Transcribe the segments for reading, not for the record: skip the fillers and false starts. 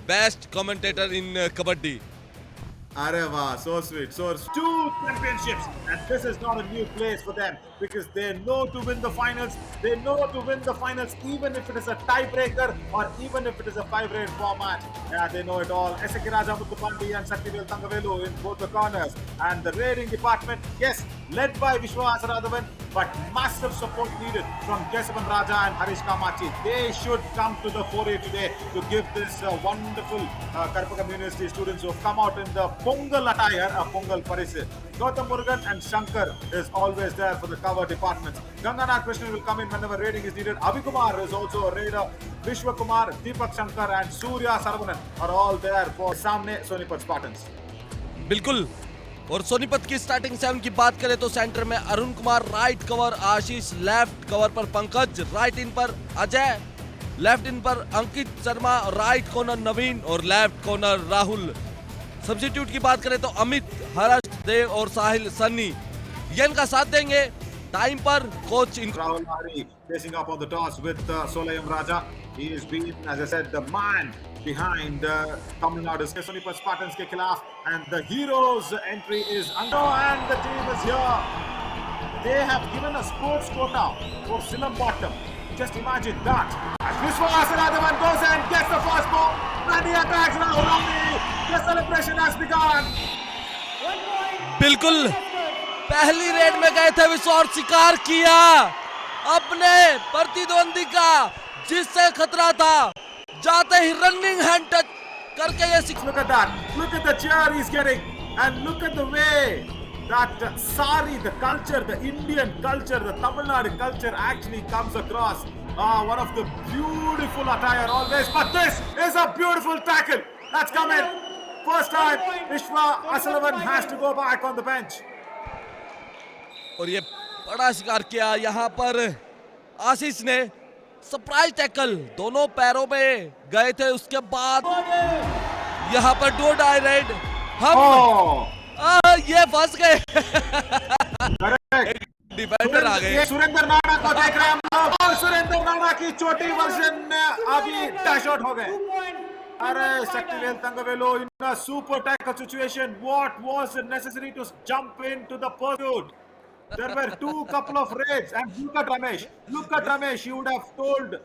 Best commentator in kabaddi. Areva, so sweet. So two championships, and this is not a new place for them because they know to win the finals. They know to win the finals, even if it is a tiebreaker or even if it is a 5-raid format. Yeah, they know it all. SK Raja Muthupandi and Saktivel Tangavelu in both the corners, and the raiding department, yes, led by Vishwa Asaradavan, but massive support needed from Kesavan Raja and Harish Kamachi. They should come to the foray today to give this wonderful Karpagam University students who have come out in the Pongal attire, a Pongal Parise. Gautam Murugan and Shankar is always there for the cover departments. Ganganath Krishnan will come in whenever raiding is needed. Avikumar is also a raider. Vishwa Kumar, Deepak Shankar and Surya Saravanan are all there for Samne Sonipat Spartans. बिल्कुल। और सोनीपत की starting 7 की बात करें तो centre में Arun Kumar, right cover आशीष, left cover पर Pankaj, right इन पर अजय, लेफ्ट इन पर अंकित शर्मा, राइट कॉर्नर नवीन और लेफ्ट कॉर्नर राहुल। सब्स्टिट्यूट की बात करें तो अमित, हर्ष, देव और साहिल सन्नी ये इनका साथ देंगे टाइम पर। Coach Rahul Hari facing up on the toss with Solayam Raja. He has been, as I said, the man behind Tamil Nadu's Sonipat Spartans ke khilaf, and the heroes entry is under, and the team is here. They have given a sports quota for Silam Bottom. Just imagine that. As Vishwa Asaradavan goes and gets the first ball, and he attacks Rahul Hari. The celebration has begun. बिल्कुल पहली red में गए थे विश्व और शिकार किया अपने प्रतिद्वंदी का जिससे खतरा था। जाते ही रनिंग हैंड टच करके ये Look at that. Look at the cheer he's getting. And look at the way that sari, the culture, the Indian culture, the Tamil Nadu culture actually comes across. One of the beautiful attire always. But this is a beautiful tackle. That's come in. First time, Vishwa Asalavan has to go back on the bench. और ये बड़ा शिकार किया यहाँ पर आशीष ने। Surprise tackle दोनों पैरों में गए थे, उसके बाद यहाँ पर डो डायरेक्ट हम ये फंस गए। डिफेंडर आ गए। सुरेंद्र नाना को देख रहे हैं हम लोग, और सुरेंद्र नाना की छोटी वर्जन में अभी डैश आउट हो गए। अरे Saktivel Tangavelu in a super tackle situation. What was necessary to jump into the pursuit? There were couple of raids, and look at Ramesh. Look at Ramesh. He would have told,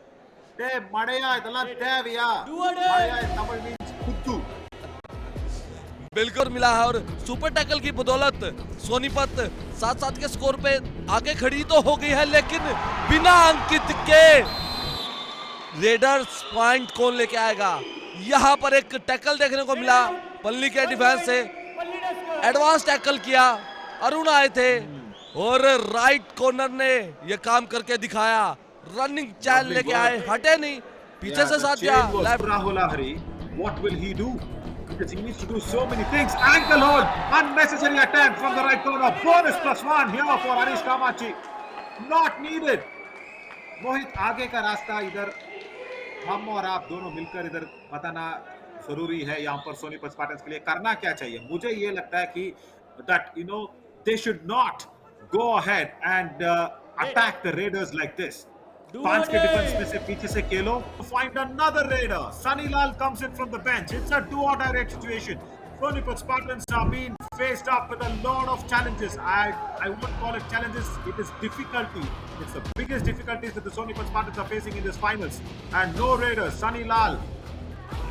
"Hey, Madaya, idala teviya." Madaya in Tamil means kuttu. बिल्कुल मिला है और super tackle की बदौलत सोनीपत 7-7 के score पे आगे खड़ी तो हो गई है, लेकिन बिना अंकित के रेडर्स पॉइंट कौन लेके आएगा। यहाँ पर एक टैकल देखने को मिला पल्ली के डिफेंस से, एडवांस टैकल किया, अरुण आए थे और राइट कॉर्नर ने ये काम करके दिखाया। रनिंग चैन लेके आए, हटे नहीं, पीछे से साथ दिया। Rahul Hari, what will he do? Because he needs to do so many things. Ankle hold, unnecessary attempt from the right corner. Bonus +1 here for Harish Kamachi. Not needed. मोहित, आगे का रास्ता इधर हम और आप दोनों मिलकर इधर बताना जरूरी है। यहाँ पर सोनीपत स्पार्टन्स के लिए करना क्या चाहिए? मुझे ये लगता है कि that they should not go ahead and attack the raiders like this. पांच के डिफेंस में से पीछे से केलो find another raider. Sunny Lal comes in from the bench. It's a do or die raid situation. Sonipat Spartans are being faced up with a lot of challenges. I wouldn't call it challenges. It is difficulty. It's the biggest difficulties that the Sonipat Spartans are facing in this finals. And no raiders. Sunny Lal,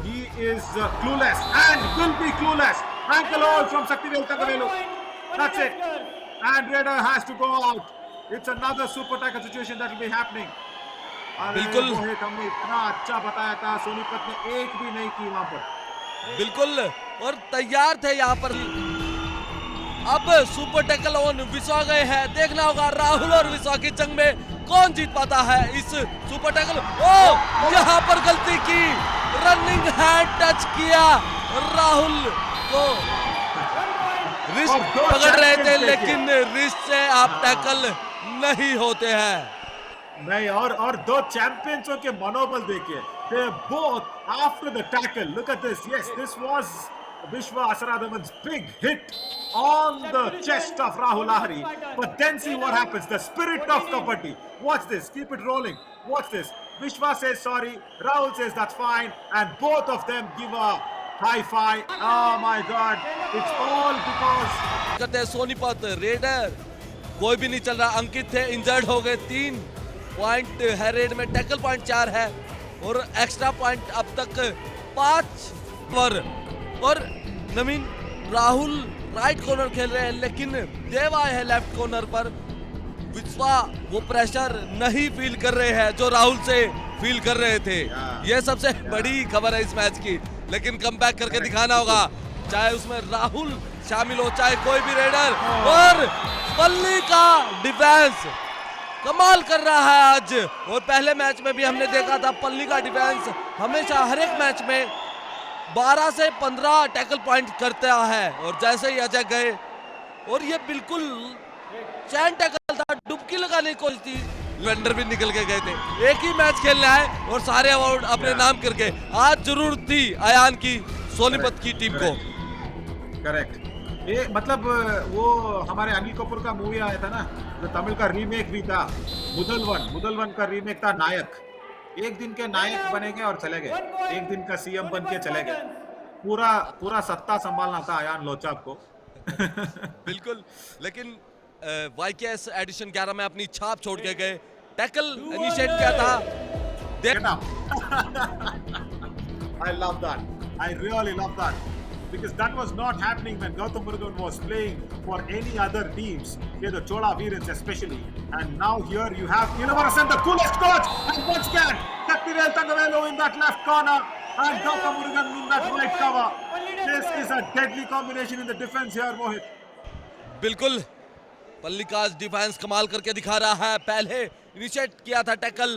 he is clueless and will be clueless. Ankle hold from Saktivel Tangavelu. That's it. And raider has to go out. It's another super tackle situation that will be happening. बिल्कुल हमने इतना अच्छा बताया था, सोनीपत ने एक भी नहीं की वहां पर। बिल्कुल और तैयार थे यहाँ पर। अब सुपर टैकल ऑन विश्वा गए हैं, देखना होगा राहुल और विश्वा की जंग में कौन जीत पाता है इस सुपर टैकल। ओ यहाँ पर गलती की, रनिंग हैंड टच किया राहुल को। रिस्ट पकड़ रहे थे लेकिन रिस्ट से आप टैकल नहीं होते हैं। नहीं, और दो चैंपियंसों के मनोबल देखिए। They both after the tackle. Look at this. Yes, this was Vishwa Asaradavan's big hit on the chest of Rahul Lahiri. But then see what happens. The spirit of Kabaddi. Watch this. Keep it rolling. Watch this. Vishwa says sorry. Rahul says that's fine. And both of them give a high five. Oh my God. It's all because करते हैं Sonipat raider कोई भी नहीं चल रहा। अंकित थे injured हो गए। 3 पॉइंट है रेड में, टैकल पॉइंट 4 है और एक्स्ट्रा पॉइंट अब तक 5 पर। और नवीन राहुल राइट कॉर्नर खेल रहे हैं लेकिन देव आए हैं लेफ्ट कॉर्नर पर। विश्वा वो प्रेशर नहीं फील कर रहे हैं जो राहुल से फील कर रहे थे। ये सबसे बड़ी खबर है इस मैच की, लेकिन कमबैक करके दिखाना होगा, चाहे उसमें राहुल शामिल हो चाहे कोई भी रेडर। और पल्ली का डिफेंस कमाल कर रहा है आज। और पहले मैच में भी हमने देखा था पल्ली का डिफेंस हमेशा हर एक मैच में 12 से 15 टैकल पॉइंट करता है। और जैसे ही अजय गए और ये बिल्कुल चैन टैकल था, डुबकी लगाने की कोशिश थी, वेंडर भी निकल के गए थे। एक ही मैच खेलना है और सारे अवार्ड अपने नाम करके। आज जरूरत थी अयान की सोनीपत की टीम को। करेक्ट। ये मतलब वो हमारे अनिल कपूर का मूवी आया था ना, जो तमिल का रीमेक भी था, मुदलवन का रीमेक था नायक। एक दिन के नायक बनेंगे और चले गए, एक दिन का सीएम बन के चले गए। पूरा सत्ता संभालना था अयान लोचाब को। बिल्कुल, लेकिन वाईकेएस एडिशन 11 में अपनी छाप छोड़ के गए। टैकल इनिशिएट किया था। I love that. I really love that. Because that was not happening when Gautam Murugan was playing for any other teams, the Chola Veerans especially. And now here you have Ilavasan, the coolest coach, and once again, Shaktivel Thangavelu in that left corner, and Gautam Murugan in that right cover. This is a deadly combination in the defense here, Mohit. बिल्कुल, पल्ली का defence कमाल करके दिखा रहा है। पहले initiate किया था टैकल,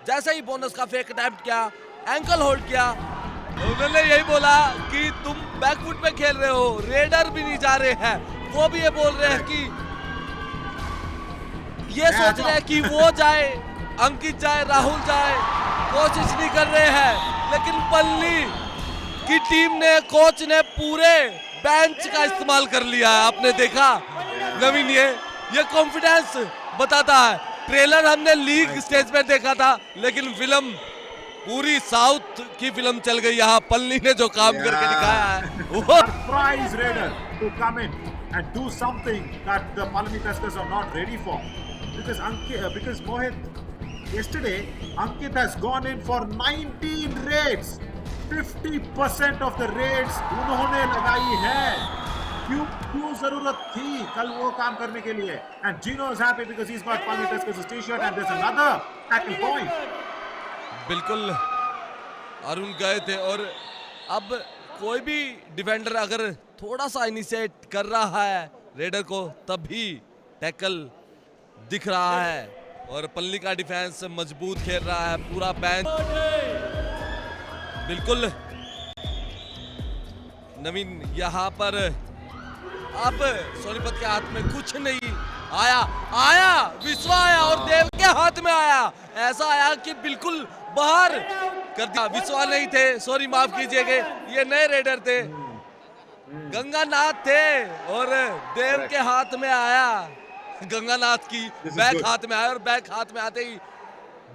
जैसे ही बोनस का फेक अटेम्प्ट किया, एंकल होल्ड किया, उन्होंने यही बोला कि तुम बैकफुट पे खेल रहे हो, रेडर भी नहीं जा रहे हैं। वो भी ये बोल रहे हैं कि ये सोच रहे हैं कि वो जाए, अंकित जाए, राहुल जाए, कोशिश नहीं कर रहे हैं। लेकिन पल्ली की टीम ने, कोच ने पूरे बेंच का इस्तेमाल कर लिया है। आपने देखा नवीन, ये कॉन्फिडेंस बताता है। ट्रेलर हमने लीग स्टेज पे देखा था, लेकिन फिल्म पूरी साउथ की फिल्म चल गई यहाँ। पल्ली ने जो काम करके दिखाया है वो Surprise Raider to come in and do something that the Palani Tuskers are not ready for. Because Mohit, yesterday Ankit has gone in for 19 raids. 50% of the raids उन्होंने लगाई है। क्यों जरूरत थी कल वो काम करने के लिए? And Gino is happy because he's got Palani Tuskers' t-shirt and there's another tackle point. बिल्कुल, अरुण गए थे और अब कोई भी डिफेंडर अगर थोड़ा सा इनिशिएट कर रहा है रेडर को, तभी टैकल दिख रहा है। और पल्ली का डिफेंस मजबूत खेल रहा है, पूरा बेंच। बिल्कुल नवीन, यहाँ पर अब सोनीपत के हाथ में कुछ नहीं। आया विश्वा आया और देव के हाथ में आया। ऐसा आया कि बिल्कुल बाहर कर दिया। विश्वा नहीं थे, सॉरी माफ कीजिएगा, ये नए रेडर थे, गंगानाथ थे और देव के हाथ में आया। गंगानाथ की बैक हाथ में आया और बैक हाथ में आते ही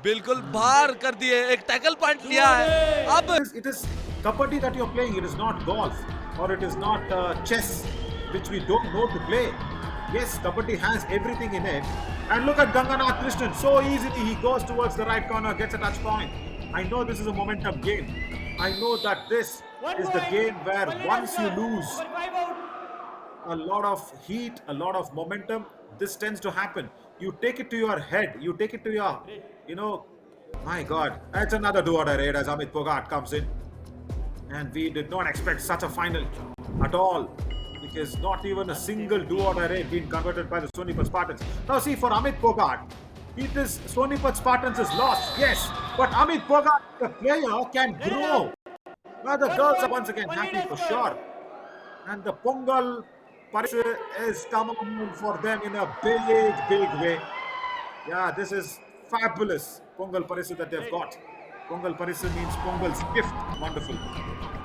बिल्कुल बाहर कर दिए। एक टैकल पॉइंट लिया है। अब It is kabaddi that you're playing. It is not golf or it is not chess, which we don't know to play. Yes, kabaddi has everything in it. And look at Ganganath Krishnan. So easily he goes towards the right corner, gets a touch point. I know this is a momentum game. I know that this is the game where once you lose a lot of heat, a lot of momentum, this tends to happen. You take it to your head. You take it to your, my God. That's another do-or-die raid as Amit Pogart comes in. And we did not expect such a final at all. Because not even a single do-or-die raid being converted by the Sonipat Spartans. Now see, for Amit Pogart, it is Sonipat Spartans is lost, yes. But Amit Pogart, the player, can grow. Now the girls are once again happy for sure. And the Pongal Parisu is coming for them in a big way. Yeah, this is fabulous Pongal Parisu that they've got. Pongal Parisu means Pongal's gift. Wonderful.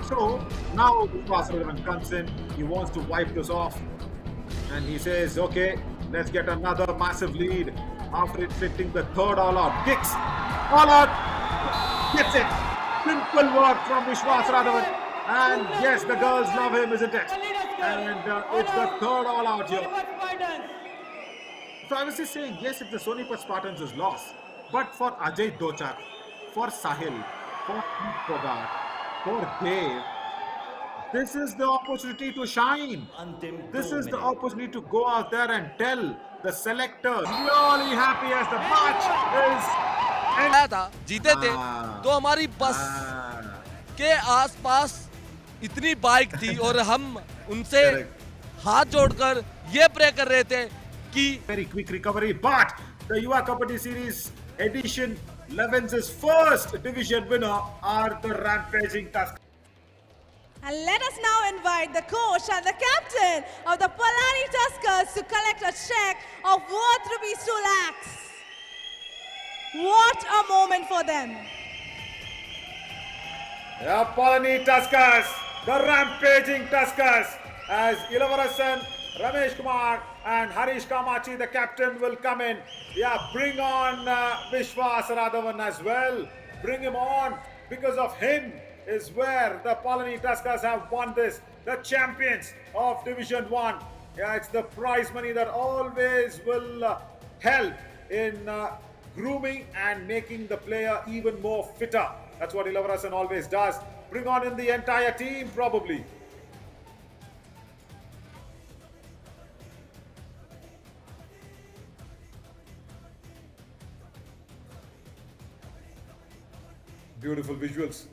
So now Vishwas Raghavan comes in. He wants to wipe this off. And he says, okay, let's get another massive lead after inflicting the third all-out. Kicks. All-out. Gets it. Simple work from Vishwas Radhavan. And yes, the girls love him, isn't it? And it's the third all out here. So I was just saying, yes, if the Sonipat Spartans is lost, but for Ajay Dochak, for Sahil, for Pogart, for Dave, this is the opportunity to shine. This is the opportunity to go out there and tell the selectors really happy as the match is. आया था जीते थे तो हमारी बस के आसपास इतनी बाइक थी और हम उनसे हाथ जोड़कर ये प्रे कर रहे थे कि Very quick recovery, but the Yuva Kabaddi Series edition 11's first division winner are the Rampaging Tuskers. And let us now invite the coach and the captain of the Palani Tuskers to collect a check of worth rupees 2 lakhs. What a moment for them. The Palani Tuskers, the Rampaging Tuskers, as Ilavarasan, Ramesh Kumar and Harish Kamachi, the captain, will come in. Yeah, bring on Vishwas Radhavan as well. Bring him on. Because of him is where the Palani Tuskers have won this. The champions of Division 1. Yeah, it's the prize money that always will help in grooming and making the player even more fitter. That's what Ilavarasan always does. Bring on in the entire team, probably. Beautiful visuals.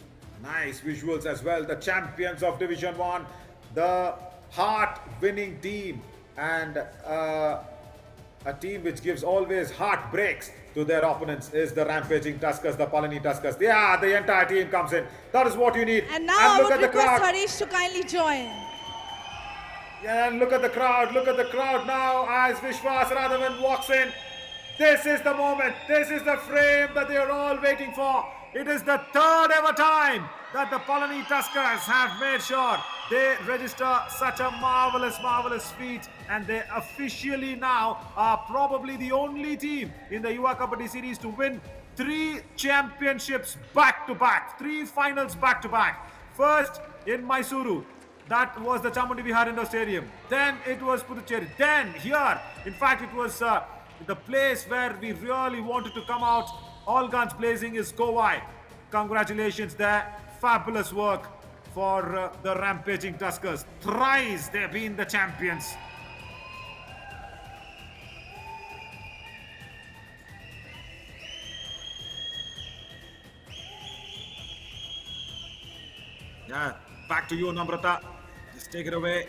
Nice visuals as well. The champions of Division 1, the heart-winning team, and a team which gives always heartbreaks to their opponents is the Rampaging Tuskers, the Palani Tuskers. Yeah, the entire team comes in. That is what you need. And now I look would at the request crowd. Harish to kindly join. Yeah, and look at the crowd. Look at the crowd now as Vishwas Radhavan walks in. This is the moment. This is the frame that they are all waiting for. It is the third ever time that the Palani Tuskers have made sure they register such a marvelous feat, and they officially now are probably the only team in the Yuva Kabaddi Series to win 3 championships back to back, 3 finals back to back. First in Mysuru, that was the Chamundi Vihar Indoor Stadium. Then it was Puducherry. Then here, in fact, it was the place where we really wanted to come out all guns blazing is Kowai. Congratulations there. Fabulous work for the Rampaging Tuskers. Thrice they've been the champions. Yeah, back to you, Namrata. Just take it away.